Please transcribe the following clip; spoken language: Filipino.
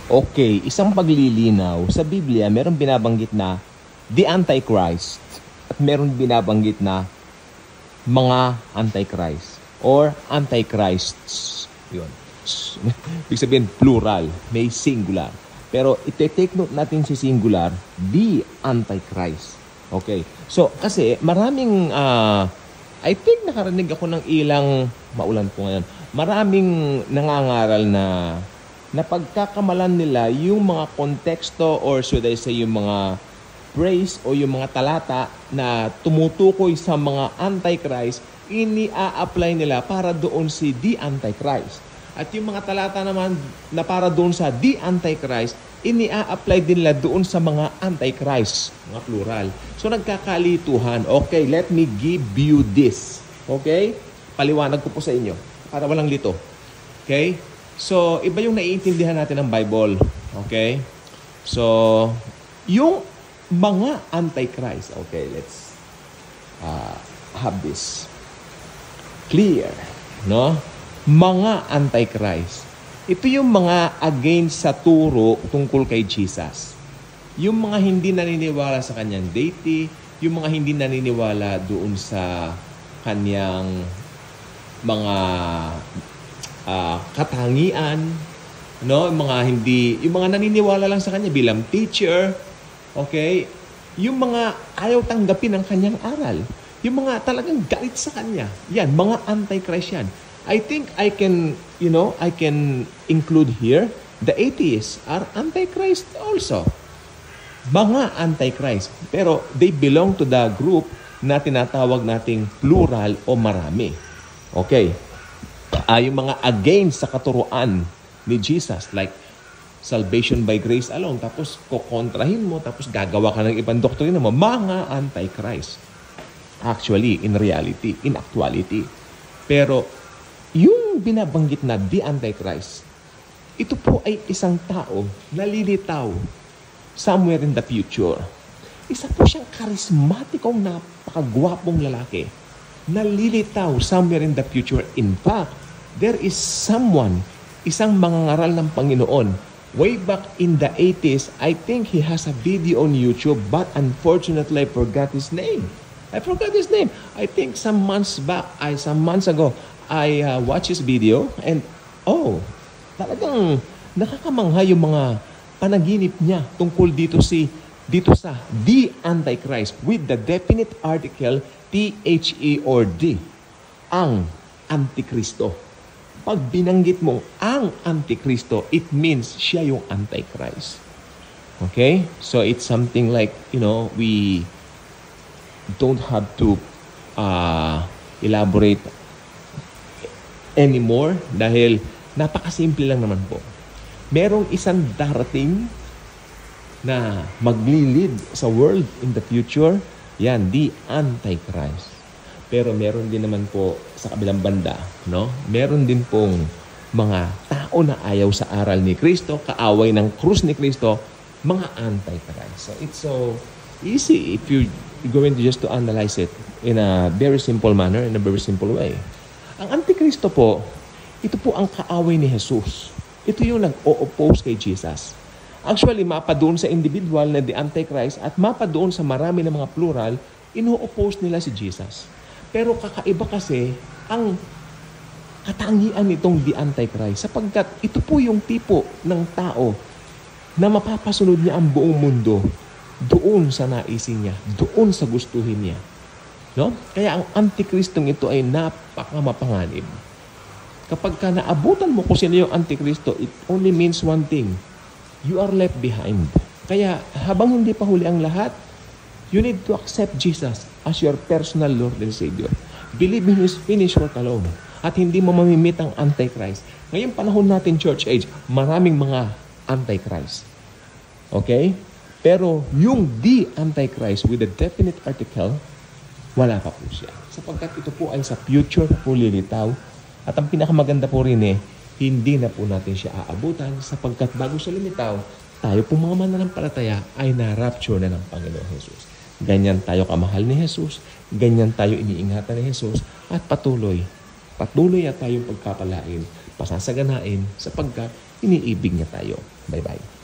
Okay, isang paglilinaw. Sa Biblia, meron binabanggit na the Antichrist at meron binabanggit na mga Antichrist or Antichrists. Yun. Ibig sabihin, plural. May singular. Pero ite-take note natin si singular, the Antichrist. Okay. So, kasi maraming, I think nakarinig ako ng ilang, maulan po ngayon, maraming nangangaral na pagkakamalan nila yung mga konteksto or should I say yung mga praise o yung mga talata na tumutukoy sa mga Antichrist, ini-a-apply nila para doon si the Antichrist. At yung mga talata naman na para doon sa the Antichrist, ini-a-apply din nila doon sa mga Antichrist, mga plural. So nagkakalituhan. Okay, let me give you this. Okay? Paliwanag ko po sa inyo para walang lito. Okay? So, iba yung naiintindihan natin ng Bible. Okay? So, yung mga Antichrist. Okay, let's have this clear. No? Mga Antichrist. Ito yung mga against sa turo tungkol kay Jesus. Yung mga hindi naniniwala sa kanyang deity, yung mga hindi naniniwala doon sa kanyang mga katangian, no? Yung mga naniniwala lang sa kanya bilang teacher, okay? Yung mga ayaw tanggapin ang kanyang aral, yung mga talagang galit sa kanya, yan, mga Antichrist yan. I think I can include here, the atheists are Antichrist also. Mga Antichrist, pero they belong to the group na tinatawag nating plural o marami. Okay. Yung mga against sa katuruan ni Jesus, like salvation by grace alone, tapos kukontrahin mo, tapos gagawa ka ng ibang doktrina mo, mga Antichrist. Actually, in reality, in actuality. Pero, yung binabanggit na the Antichrist, ito po ay isang tao na lilitaw somewhere in the future. Isa po siyang karismatikong napakagwapong lalaki na lilitaw somewhere in the future. In fact, there is someone, isang mangangaral ng Panginoon, way back in the 80s, I think he has a video on YouTube, but unfortunately, I forgot his name. I think some months ago, I watched his video, and talagang nakakamangha yung mga panaginip niya tungkol dito sa the Antichrist with the definite article THE or D, ang Antikristo. Pag binanggit mo ang Antikristo, it means siya yung Antichrist. Okay? So it's something like, we don't have to elaborate anymore dahil napakasimple lang naman po. Merong isang darating na maglilid sa world in the future, yan, the Antichrist. Pero meron din naman po sa kabilang banda, no? Meron din pong mga tao na ayaw sa aral ni Kristo, kaaway ng krus ni Kristo, mga Antichrist. So it's so easy if you're going to just to analyze it in a very simple manner, in a very simple way. Ang Antikristo po, ito po ang kaaway ni Jesus. Ito yung nag-o-oppose kay Jesus. Actually, mapa doon sa individual na the Antichrist at mapa doon sa marami ng mga plural, ino-oppose nila si Jesus. Pero kakaiba kasi ang katangian nitong the Antichrist sapagkat ito po yung tipo ng tao na mapapasunod niya ang buong mundo doon sa naisin niya, doon sa gustuhin niya. No? Kaya ang Antikristong ito ay napakamapanganib. Kapag ka naabutan mo kung sino yung Antikristo, it only means one thing. You are left behind. Kaya habang hindi pa huli ang lahat, you need to accept Jesus as your personal Lord and Savior. Believe in His finished work alone. At hindi mo mamimit ang Antichrist. Ngayong panahon natin, church age, maraming mga Antichrist. Okay? Pero yung the Antichrist with a definite article, wala pa po siya. Sapagkat ito po ay sa future po lilitaw. At ang pinakamaganda po rin hindi na po natin siya aabutan sapagkat bago siya lumitaw, tayo po mga mananampalataya ay na-rapture na ng Panginoon Jesus. Ganyan tayo kamahal ni Jesus, ganyan tayo iniingatan ni Jesus, at patuloy at tayong pagpapalain, pasasaganain sapagkat iniibig niya tayo. Bye-bye.